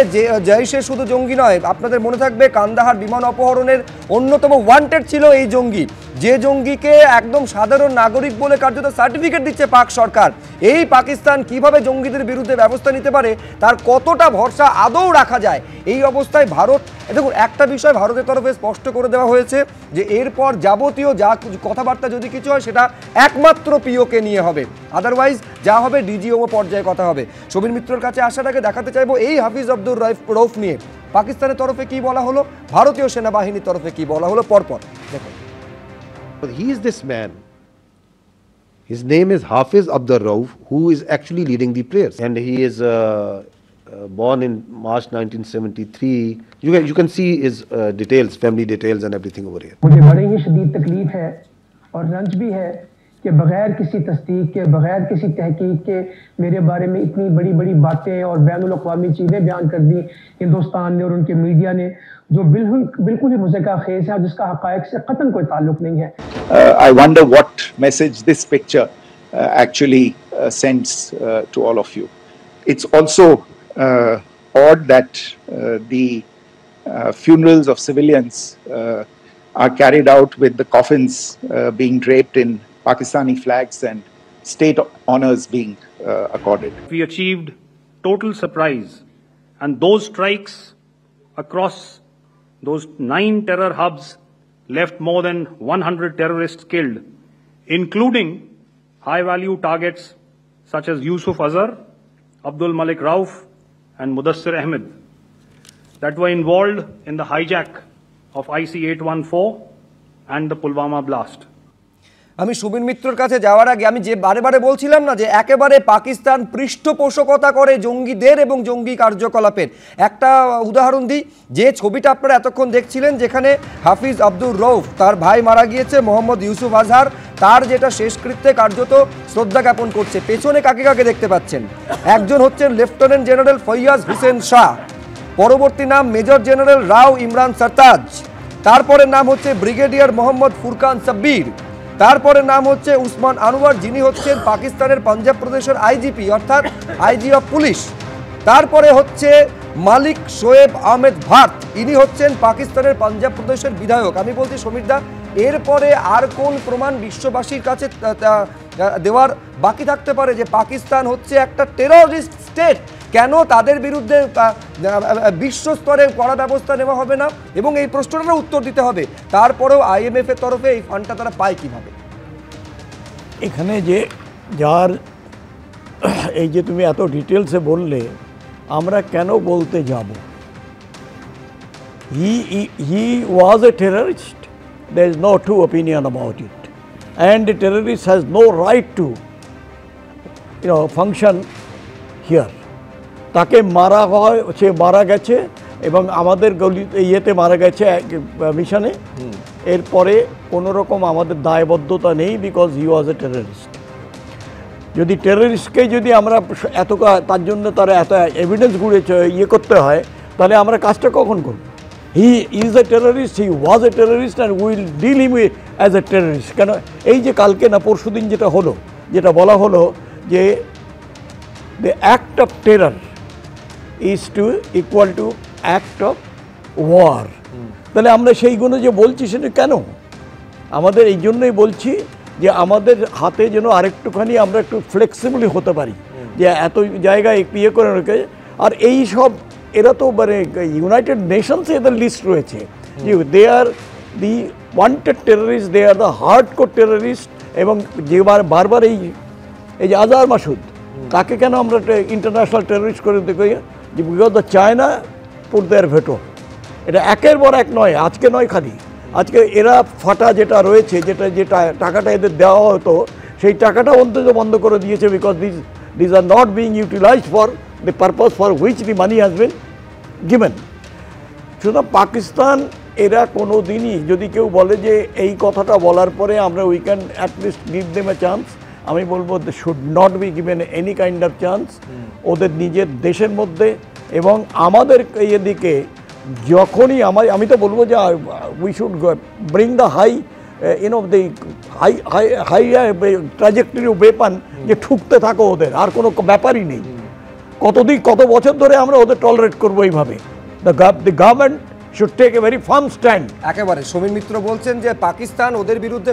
জৈশের শুধু জঙ্গি নয়, আপনাদের মনে থাকবে কান্দাহার বিমান অপহরণের অন্যতম ওয়ান্টেড ছিল এই জঙ্গি, যে জঙ্গিকে একদম সাধারণ নাগরিক বলে কার্যত সার্টিফিকেট দিচ্ছে পাক সরকার। এই পাকিস্তান কিভাবে জঙ্গিদের বিরুদ্ধে ব্যবস্থা নিতে পারে, তার কতটা ভরসা আদৌ রাখা যায়? এই অবস্থায় ভারত, দেখুন একটা বিষয় ভারতের তরফে স্পষ্ট করে দেওয়া হয়েছে যে এরপর যাবতীয় যা কথাবার্তা যদি কিছু হয় সেটা একমাত্র পিওকে নিয়ে হবে, আদারওয়াইজ যা হবে ডিজিএমও পর্যায়ে কথা হবে। সমীর মিত্রর কাছে আসার আগে দেখাতে চাইবো এই হাফিজ আব্দুর রৌফ নিয়ে পাকিস্তানের তরফে কি বলা হলো, ভারতীয় সেনাবাহিনীর তরফে কি বলা হলো, পরপর দেখুন। He is this man. His name is Hafiz Abdur Rauf, who is actually leading the prayers. And he is born in March 1973. You can see his details, family details and everything over here. मुझे बड़ी ही शदीद तकलीफ है और रंज भी है कि बगैर किसी तस्दीक के, बगैर किसी तहकीक के मेरे बारे में इतनी बड़ी बड़ी बातें और बैनुल अक़वामी चीज़ें बयान कर दी हिंदुस्तान ने और उनके मीडिया ने, जो बिल्कुल ही मुज़क्का खेज़ है और जिसका हक़ाइक़ से क़तन कोई ताल्लुक़ नहीं है। I wonder what message this picture actually sends to all of you. It's also odd that the funerals of civilians are carried out with the coffins being draped in Pakistani flags and state honors being accorded. We achieved total surprise, and those strikes across those 9 terror hubs left more than 100 terrorists killed, including high-value targets such as Yusuf Azhar, Abdul Malik Rauf, and Mudassir Ahmed that were involved in the hijack of IC-814 and the Pulwama blast. আমি সুবীর মিত্রর কাছে যাওয়ার আগে আমি যে বারে বারে বলছিলাম না যে একেবারে পাকিস্তান পৃষ্ঠপোষকতা করে জঙ্গিদের এবং জঙ্গি কার্যকলাপের, একটা উদাহরণ দিই। যে ছবিটা আপনারা এতক্ষণ দেখছিলেন যেখানে হাফিজ আব্দুর রৌফ, তার ভাই মারা গিয়েছে মোহাম্মদ ইউসুফ আজহার, তার যেটা শেষকৃত্যে কার্যত শ্রদ্ধা জ্ঞাপন করছে, পেছনে কাকে কাকে দেখতে পাচ্ছেন? একজন হচ্ছেন লেফটেন্যান্ট জেনারেল ফৈয়াজ হুসেন শাহ, পরবর্তী নাম মেজর জেনারেল রাও ইমরান সরতাজ, তারপরে নাম হচ্ছে ব্রিগেডিয়ার মোহাম্মদ ফুরকান সাব্বির, তারপরে নাম হচ্ছে উসমান আনোয়ার, যিনি হচ্ছেন পাকিস্তানের পাঞ্জাব প্রদেশের আইজিপি অর্থাৎ আইজি অফ পুলিশ, তারপরে হচ্ছে মালিক শোয়েব আহমেদ ভাট, ইনি হচ্ছেন পাকিস্তানের পাঞ্জাব প্রদেশের বিধায়ক। আমি বলছি সমীরদা, এরপরে আর কোন প্রমাণ বিশ্ববাসীর কাছে দেওয়ার বাকি থাকতে পারে যে পাকিস্তান হচ্ছে একটা টেররিস্ট স্টেট? কেন তাদের বিরুদ্ধে বিশ্বস্তরে কড়া ব্যবস্থা নেওয়া হবে না? এবং এই প্রশ্নটার উত্তর দিতে হবে। তারপরেও IMF এর তরফে এই ফান্ডটা তারা পায় কিভাবে? এখানে যে যার এই যে তুমি এত ডিটেলসে বললে, আমরা কেন বলতে যাব? হি was a terrorist, there is no two opinion about it, and the terrorist has no right to function here. তাকে মারা হয়, সে মারা গেছে এবং আমাদের ইয়েতে মারা গেছে মিশনে, এরপরে কোনো রকম আমাদের দায়বদ্ধতা নেই, because he was a terrorist. যদি টেররিস্টকে যদি আমরা এত তার জন্য তারা এত এভিডেন্স গুলো ইয়ে করতে হয়, তাহলে আমরা কাজটা কখন করব? He is a terrorist, he was a terrorist and will deal him as a terrorist. কেন এই যে কালকে না পরশুদিন যেটা হলো, যেটা বলা হলো যে the act of terror is to equal to act of war. তাহলে আমরা সেইগুলো যে বলছি সেটা কেন? আমাদের এই জন্যই বলছি যে আমাদের হাতে যেন আরেকটুখানি আমরা একটু ফ্লেক্সিবলি হতে পারি, যে এত জায়গায় ইয়ে করে রেখে। আর এই সব এরা তো মানে ইউনাইটেড নেশনসে এদের লিস্ট রয়েছে যে they are the wanted terrorist, they are the hardcore terrorist. এবং যে বারবার এই যে আজহার মাসুদ, তাকে কেন আমরা ইন্টারন্যাশনাল টেররিস্ট করে দেখি? যে because the China put their veto. এটা একের পর এক নয়, আজকে নয় খালি, আজকে এরা ফাটা যেটা রয়েছে, যেটা টাকাটা এদের দেওয়া হতো, সেই টাকাটা অন্তত বন্ধ করে দিয়েছে। Because this are not being utilised for the purpose for which the money has been given. সুতরাং পাকিস্তান এরা কোনো দিনই, যদি কেউ বলে যে এই কথাটা বলার পরে আমরা we can at least give them a chance, আমি বলবো they should not be given any kind of chance ওদের নিজের দেশের মধ্যে। এবং আমাদের এদিকে যখনই আমি তো বলবো যে we should bring the high the high trajectory weapon, যে ঠুকতে থাকো ওদের, আর কোনো ব্যাপারই নেই। কত বছর ধরে আমরা ওদের টলারেট করবো এইভাবে? The government should take a very firm stand. একেবারে সমীর মিত্র বলছেন যে পাকিস্তান ওদের বিরুদ্ধে,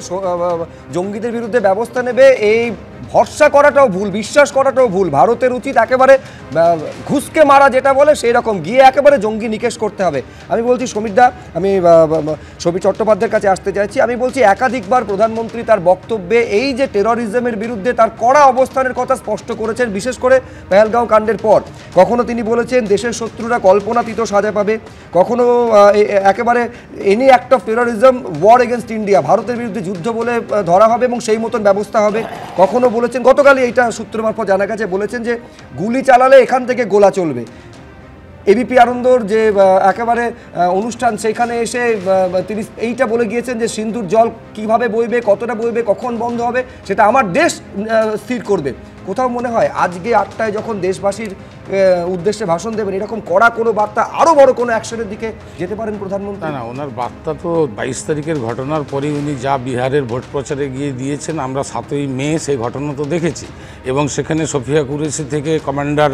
জঙ্গিদের বিরুদ্ধে ব্যবস্থা নেবে, এই ভরসা করাটাও ভুল, বিশ্বাস করাটাও ভুল। ভারতের উচিত একেবারে ঘুষকে মারা যেটা বলে সেই রকম গিয়ে একেবারে জঙ্গি নিকেশ করতে হবে। আমি বলছি সমীরদা, আমি সমীর চট্টোপাধ্যায়ের কাছে আসতে চাইছি। আমি বলছি একাধিকবার প্রধানমন্ত্রী তার বক্তব্যে এই যে টেররিজমের বিরুদ্ধে তার কড়া অবস্থানের কথা স্পষ্ট করেছেন, বিশেষ করে পেহেলগাঁও কাণ্ডের পর। কখনো তিনি বলেছেন দেশের শত্রুরা কল্পনাতীত সাজা পাবে, কখনো একেবারে any act of terrorism war against India, ভারতের বিরুদ্ধে যুদ্ধ বলে ধরা হবে এবং সেই মতন ব্যবস্থা হবে। কখনো বলেছেন, গতকালই এইটা সূত্র মারফত জানা গেছে, বলেছেন যে গুলি চালালে এখান থেকে গোলা চলবে। এবিপি আনন্দর যে একেবারে অনুষ্ঠান, সেখানে এসে তিনি এইটা বলে গিয়েছেন যে সিন্ধুর জল কিভাবে বইবে, কতটা বইবে, কখন বন্ধ হবে, সেটা আমার দেশ স্থির করবে। কোথাও মনে হয় আজকে 8টায় যখন দেশবাসীর উদ্দেশ্যে ভাষণ দেবেন, এরকম কড়া কোনো বার্তা, আরও বড় কোনো অ্যাকশনের দিকে যেতে পারেন প্রধানমন্ত্রী? না, ওনার বার্তা তো 22 তারিখের ঘটনার পরেই উনি যা বিহারের ভোট প্রচারে গিয়ে দিয়েছেন, আমরা 7ই মে সেই ঘটনা তো দেখেছি। এবং সেখানে সফিয়া কুরেশি থেকে কমান্ডার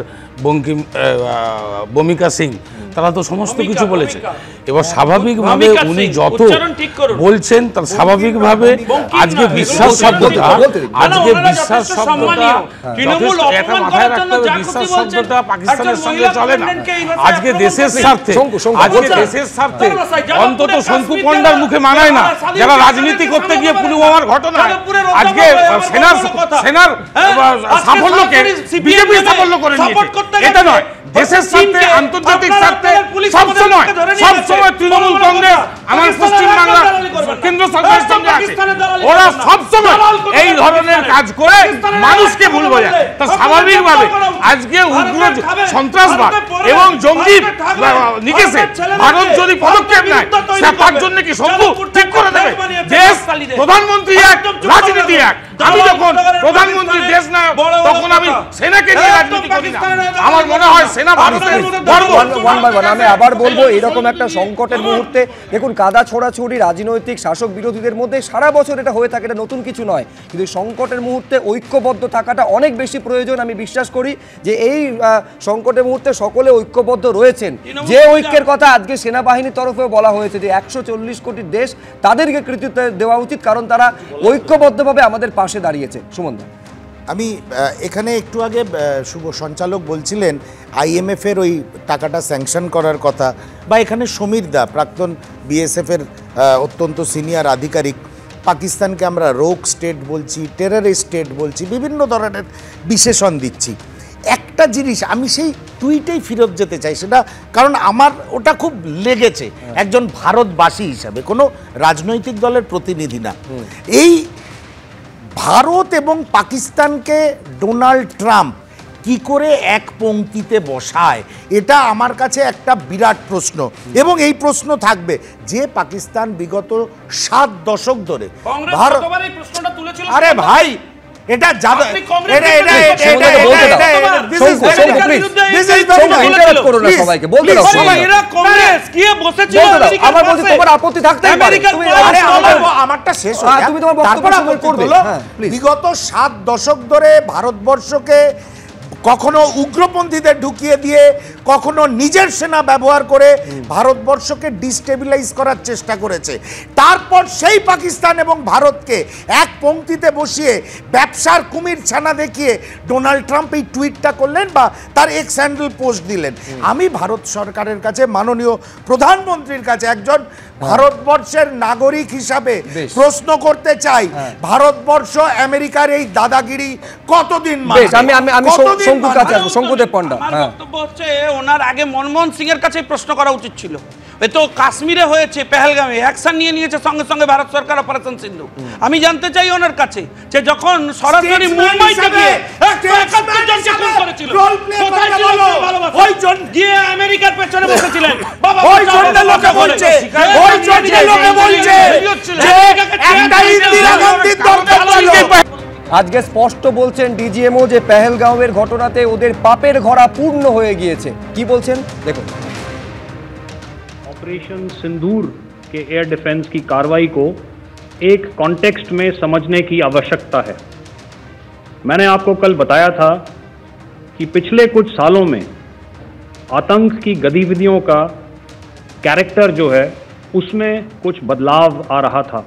বমিকা সিং, তারা তো সমস্ত কিছু বলেছে। এবার স্বাভাবিকভাবে উনি যত বলছেন তার স্বাভাবিকভাবে আজকে বিশ্বাস শব্দটা, মাথায় রাখতে হবে, বিশ্বাস শব্দটা পাকিস্তানের সঙ্গে চলে না। আজকে দেশের স্বার্থে, অন্তত শঙ্কু পণ্ডার মুখে মানায় না, যারা রাজনীতি করতে গিয়ে পুলওয়ামার ঘটনা, আজকে সেনার সাফল্যকে বিজেপি সাফল্য করে নিয়েছে, এটা নয়। দেশের স্বার্থে, আন্তর্জাতিক স্বার্থে সবসময় তৃণমূল কংগ্রেস আমার পশ্চিমবাংলা কেন্দ্র সরকারের সঙ্গে আছে। ওরা সবসময় এই ধরনের কাজ করে মানুষকে ভুল বোঝায়। তা স্বাভাবিকভাবে আজকে উগ্র সন্ত্রাসবাদ এবং জঙ্গি নিকেশে ভারত যদি পদক্ষেপ নেয়, তার জন্য কি শঙ্কু ঠিক করে দেবে? দেশ প্রধানমন্ত্রী এক, রাজনীতি এক। আমি যখন প্রধানমন্ত্রী দেশ নায়ক, তখন আমি সেনাকে নিয়ে রাজনীতি করি না। আমার মনে হয় সেনা ভারতের গর্ব। আমি আবার বলবো, এরকম একটা সংকটের মুহূর্তে দেখুন, কাদা ছোড়াছুড়ি রাজনৈতিক শাসক বিরোধীদের মধ্যে সারা বছর এটা হয়ে থাকে, এটা নতুন কিছু নয়। কিন্তু সংকটের মুহূর্তে ঐক্যবদ্ধ থাকাটা অনেক বেশি প্রয়োজন। আমি বিশ্বাস করি যে এই সংকটের মুহূর্তে সকলে ঐক্যবদ্ধ রয়েছেন। যে ঐক্যের কথা আজকে সেনাবাহিনীর তরফেও বলা হয়েছে যে 140 কোটির দেশ, তাদেরকে কৃতিত্ব দেওয়া উচিত, কারণ তারা ঐক্যবদ্ধভাবে আমাদের পাশে দাঁড়িয়েছে। সুমন দা, আমি এখানে একটু আগে শুভ সঞ্চালক বলছিলেন IMF এর ওই টাকাটা স্যাংশন করার কথা, বা এখানে সমীর দা, প্রাক্তন BSF-এর অত্যন্ত সিনিয়র আধিকারিক, পাকিস্তানকে আমরা রোগ স্টেট বলছি, টেররিস্ট স্টেট বলছি, বিভিন্ন ধরনের বিশেষণ দিচ্ছি। একটা জিনিস আমি সেই টুইটেই ফেরত যেতে চাই, সেটা কারণ আমার ওটা খুব লেগেছে একজন ভারতবাসী হিসাবে, কোনো রাজনৈতিক দলের প্রতিনিধি না। এই ভারত এবং পাকিস্তানকে ডোনাল্ড ট্রাম্প কি করে এক পংক্তিতে বসায়, এটা আমার কাছে একটা বিরাট প্রশ্ন। এবং এই প্রশ্ন থাকবে যে পাকিস্তান বিগত 7 দশক ধরে ভারত, আরে ভাই এটা আমারটা শেষ হয়, বিগত 7 দশক ধরে ভারতবর্ষকে কখনো উগ্রপন্থীদের ঢুকিয়ে দিয়ে, কখনো নিজের সেনা ব্যবহার করে ভারতবর্ষকে ডিস্টেবিলাইজ করার চেষ্টা করেছে। তারপর সেই পাকিস্তান এবং ভারতকে এক পংক্তিতে বসিয়ে ব্যবসার কুমির ছানা দেখিয়ে ডোনাল্ড ট্রাম্প এই টুইটটা করলেন বা তার এক্স হ্যান্ডেল পোস্ট দিলেন। আমি ভারত সরকারের কাছে, মাননীয় প্রধানমন্ত্রীর কাছে একজন ভারতবর্ষের নাগরিক হিসাবে প্রশ্ন করতে চাই, ভারতবর্ষ আমেরিকার এই দাদাগিরি কতদিন বক্তব্য হচ্ছে ওনার আগে মনমোহন সিং এর কাছে প্রশ্ন করা উচিত ছিল। এ তো কাশ্মীরে হয়েছে, পেহেলগামে অ্যাকশন নিয়ে নিয়েছে সঙ্গে সঙ্গে ভারত সরকার অপারেশন সিন্ধু। আমি জানতে চাই ওনার কাছে যে যখন সরাসরি মুম্বাই থেকে গিয়ে আমেরিকার পেছনে বসেছিলেন, আজকে স্পষ্ট বলছেন ডিজিএমও যে পেহেলগাঁওয়ের ঘটনাতে ওদের পাপের ঘোড়া পূর্ণ হয়ে গিয়েছে। কি বলছেন দেখুন। ऑपरेशन सिंदूर के एयर डिफेंस की कार्रवाई को एक कॉन्टेक्स्ट में समझने की आवश्यकता है। मैंने आपको कल बताया था कि पिछले कुछ सालों में आतंक की गतिविधियों का कैरेक्टर जो है उसमें कुछ बदलाव आ रहा था।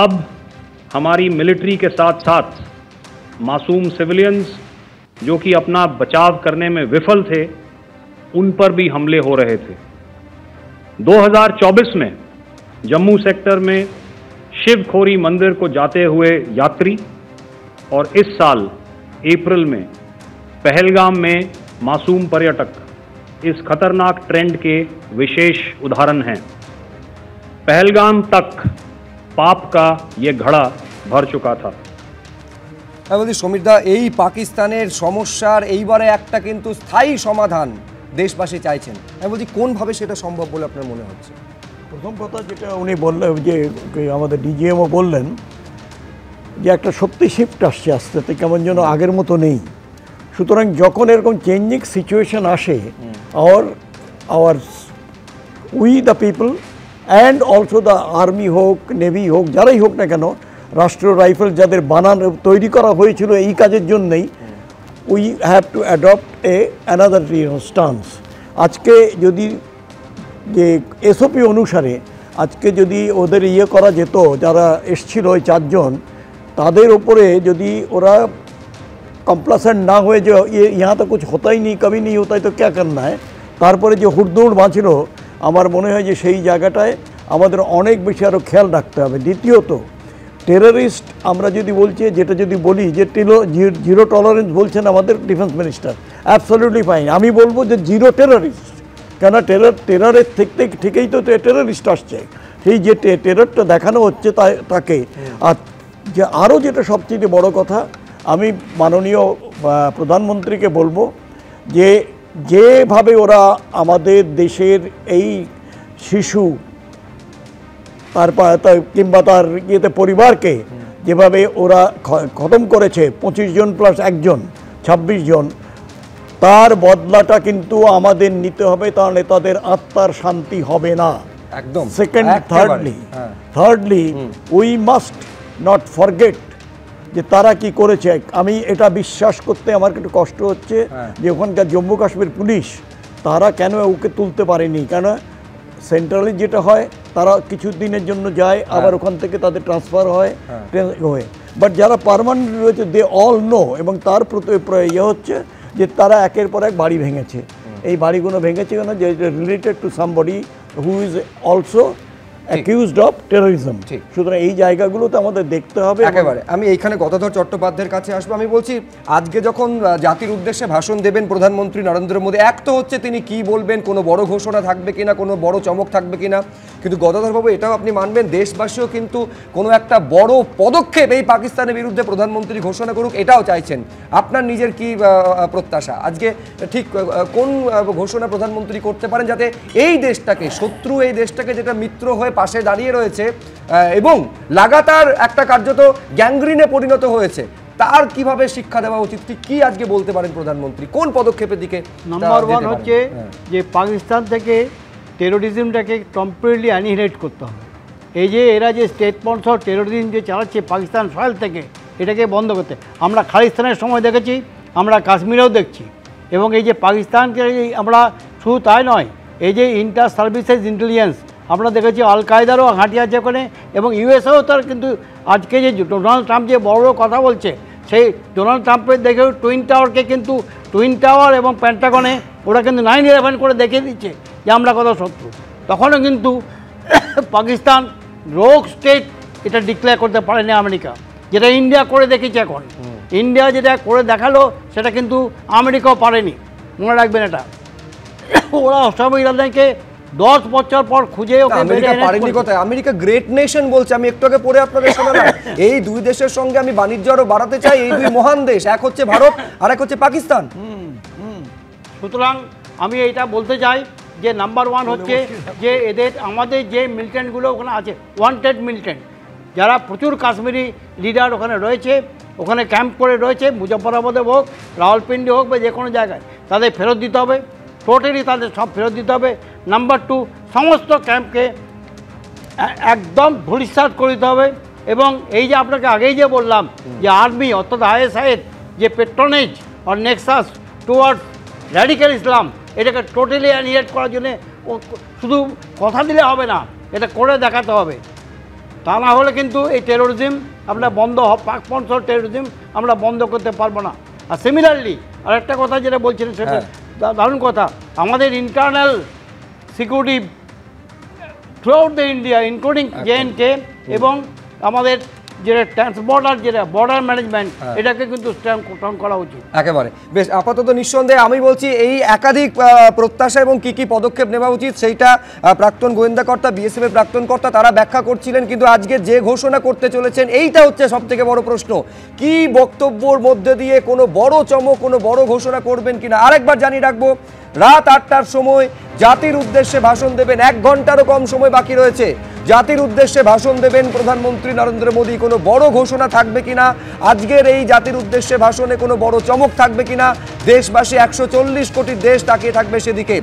अब हमारी मिलिट्री के साथ साथ मासूम सिविलियंस जो कि अपना बचाव करने में विफल थे, उन पर भी हमले हो रहे थे। 2024 में जम्मू सेक्टर में शिवखोरी मंदिर को जाते हुए यात्री और इस साल अप्रैल में पहलगाम में मासूम पर्यटक इस खतरनाक ट्रेंड के विशेष उदाहरण हैं। पहलगाम तक पाप का ये घड़ा भर चुका था। আমি বলছি সমীরদা, এই পাকিস্তানের সমস্যার এইবারে একটা কিন্তু স্থায়ী সমাধান দেশবাসী চাইছেন। আমি বলছি কোনভাবে সেটা সম্ভব বলে আপনার মনে হচ্ছে? প্রথম কথা যেটা উনি বললেন, যে আমাদের ডিজিএমও বললেন যে একটা সত্যি শিফট আসছে আস্তে আস্তে, কেমন যেন আগের মতো নেই। সুতরাং যখন এরকম চেঞ্জিং সিচুয়েশন আসে, our we the people and also the army হোক, নেভি হোক, যারাই হোক না কেন, রাষ্ট্রীয় রাইফেল যাদের তৈরি করা হয়েছিল এই কাজের জন্যেই, we have to adopt another stance. আজকে যদি যে এসওপি অনুসারে আজকে যদি ওদের করা যেত, যারা এসছিল ওই 4 জন, তাদের ওপরে যদি ওরা কমপ্লাসেন্ট না হয়ে যে ইহা তো কুছ হতাই নি, কবি নেই হতাই তো ক্যা করনা হয়, তারপরে যে হুড়দৌড় বাঁচল, আমার মনে হয় যে সেই জায়গাটায় আমাদের অনেক বেশি আরও খেয়াল রাখতে হবে। দ্বিতীয়ত, টেররিস্ট আমরা যদি বলছি, যেটা যদি বলি যে জিরো টলারেন্স বলছেন আমাদের ডিফেন্স মিনিস্টার, অ্যাবসলিউটলি ফাইন। আমি বলবো যে জিরো টেররিস্ট, কেন টেররের থেকেই তো টেররিস্ট আসছে, সেই যে টেররটা দেখানো হচ্ছে তাকে। আর যে আরও যেটা সবচেয়ে বড় কথা, আমি মাননীয় প্রধানমন্ত্রীকে বলবো যে যেভাবে ওরা আমাদের দেশের এই শিশু কিংবা তার পরিবারকে যেভাবে ওরা খতম করেছে, 25 জন প্লাস 1 জন, 26 জন, তার বদলাটা কিন্তু আমাদের নিতে হবে, তাহলে তাদের আত্মার শান্তি হবে না। একদম। Second, thirdly we must not forget যে তারা কি করেছে। আমি এটা বিশ্বাস করতে আমার একটু কষ্ট হচ্ছে যে ওখানকার জম্মু কাশ্মীর পুলিশ তারা কেন ওকে তুলতে পারেনি। কেন সেন্ট্রালি যেটা হয়, তারা কিছু দিনের জন্য যায়, আবার ওখান থেকে তাদের ট্রান্সফার হয়, বাট যারা পার্মানেন্ট রয়েছে দে অল নো, এবং তার প্রতি হচ্ছে যে তারা একের পর এক বাড়ি ভেঙেছে। এই বাড়িগুলো ভেঙেছে কেন, যে related to somebody who is also accused of terrorism. সুতরাং এই জায়গাগুলোতে আমাদের দেখতে হবে একেবারে। আমি এইখানে গদাধর চট্টোপাধ্যায়ের কাছে আসবো। আমি বলছি আজকে যখন জাতির উদ্দেশ্যে ভাষণ দেবেন প্রধানমন্ত্রী নরেন্দ্র মোদী, এক তো হচ্ছে তিনি কি বলবেন, কোনো বড় ঘোষণা থাকবে কিনা, কোনো বড় চমক থাকবে কিনা, কিন্তু গদাধরবাবু এটাও আপনি মানবেন দেশবাসীও কিন্তু কোনো একটা বড় পদক্ষেপ এই পাকিস্তানের বিরুদ্ধে প্রধানমন্ত্রী ঘোষণা করুক, এটাও চাইছেন। আপনার নিজের কি প্রত্যাশা আজকে ঠিক কোন ঘোষণা প্রধানমন্ত্রী করতে পারেন যাতে এই দেশটাকে, শত্রু এই দেশটাকে যেটা মিত্র হয়ে পাশে দাঁড়িয়ে রয়েছে এবং লাগাতার একটা কার্যত গ্যাংগ্রিনে পরিণত হয়েছে, তার কিভাবে শিক্ষা দেওয়া উচিত, কি আজকে বলতে পারেন প্রধানমন্ত্রী, কোন পদক্ষেপের দিকে? নাম্বার 1 হচ্ছে যে পাকিস্তান থেকে টেরোরিজমটাকে কমপ্লিটলি অ্যানিহিলেট করতে হবে। এই যে এরা যে স্টেট স্পন্সর টেরোরিজম যে চালাচ্ছে পাকিস্তান সয়েল থেকে, এটাকে বন্ধ করতে। আমরা খালিস্তানের সময় দেখেছি আমরা কাশ্মীরেও দেখছি। এবং এই যে পাকিস্তানকে আমরা শুধু তাই নয়, এই যে ইন্টার সার্ভিসেস ইন্টেলিজেন্স আমরা দেখেছি আল কায়দারও ঘাঁটি আছে ওখানে, এবং ইউএসএও তার কিন্তু আজকে যে ডোনাল্ড ট্রাম্প যে বড় বড় কথা বলছে, সেই ডোনাল্ড ট্রাম্পের দেখেও টুইন টাওয়ারকে কিন্তু টুইন টাওয়ার এবং প্যান্টাগনে ওরা কিন্তু 9/11 করে দেখিয়ে দিচ্ছে যে আমরা কত শত্রু। তখনও কিন্তু পাকিস্তান রোগ স্টেট এটা ডিক্লেয়ার করতে পারেনি আমেরিকা, যেটা ইন্ডিয়া করে দেখেছে। এখন ইন্ডিয়া যেটা করে দেখালো সেটা কিন্তু আমেরিকাও পারেনি, মনে রাখবেন এটা। ওরা ওসামা ইরানকে 10 বছর পর খুঁজে ওকে আমেরিকা পারেনি কথায়, আমেরিকা গ্রেট নেশন বলছে। আমি একটু আগে পড়ে আপনাদের শোনালাম, এই দুই দেশের সঙ্গে আমি বাণিজ্য আরো বাড়াতে চাই, এই দুই মহান দেশ, এক হচ্ছে ভারত আর এক হচ্ছে পাকিস্তান। সুতরাং আমি এইটা বলতে চাই যে নাম্বার 1 হচ্ছে যে এদের আমাদের যে মিলিটেন্টগুলো ওখানে আছে, ওয়ান্টেড মিলিটেন্ট, যারা প্রচুর কাশ্মীরি লিডার ওখানে রয়েছে, ওখানে ক্যাম্প করে রয়েছে, মুজফ্ফরাবাদে হোক, রাওয়ালপিন্ডি হোক বা যে কোনো জায়গায়, তাদের ফেরত দিতে হবে, টোটালি তাদের সব ফেরত দিতে হবে। নাম্বার 2, সমস্ত ক্যাম্পকে একদম ধূলিসাৎ করে দিতে হবে। এবং এই যে আপনাকে আগেই যে বললাম যে আর্মি অর্থাৎ আইএসআইয়ের যে পেট্রোনেজ আর নেক্সাস টুয়ার্ডস র্যাডিক্যাল ইসলাম, এটাকে টোটালি অ্যানিহিলেট করার জন্যে শুধু কথা দিলে হবে না, এটা করে দেখাতে হবে। তা না হলে কিন্তু এই টেরোরিজম আমরা বন্ধ, পাক স্পন্সর টেরোরিজম আমরা বন্ধ করতে পারবো না। আর সিমিলারলি আরেকটা কথা যেটা বলছিলেন সেটা দারুণ কথা, আমাদের internal security through the India including J and K এবং আমাদের যেটা ট্রান্সবর্ডার যেটা বর্ডার ম্যানেজমেন্ট, এটাকে কিন্তু স্ট্রং করা উচিত একেবারে। বেশ, আপাতত নিঃসন্দেহে আমি বলছি এই একাধিক প্রত্যাশা এবং কি কি পদক্ষেপ নেওয়া উচিত সেইটা প্রাক্তন গোয়েন্দাকর্তা, বিএসএফ এর প্রাক্তন কর্তা তারা ব্যাখ্যা করছিলেন, কিন্তু আজকে যে ঘোষণা করতে চলেছেন এইটা হচ্ছে সব থেকে বড় প্রশ্ন, কি বক্তব্যর মধ্যে দিয়ে কোনো বড় চমক, কোনো বড় ঘোষণা করবেন কিনা। আরেকবার জানিয়ে রাখবো, রাত 8টার সময় জাতির উদ্দেশ্যে ভাষণ দেবেন, 1 ঘন্টারও কম সময় বাকি রয়েছে। জাতির উদ্দেশ্যে ভাষণ দেবেন প্রধানমন্ত্রী নরেন্দ্র মোদী। কোনো বড় ঘোষণা থাকবে কিনা, আজকের এই জাতির উদ্দেশ্যে ভাষণে কোনো বড় চমক থাকবে কিনা, দেশবাসী 140 কোটি দেশ তাকিয়ে থাকবে সেদিকে।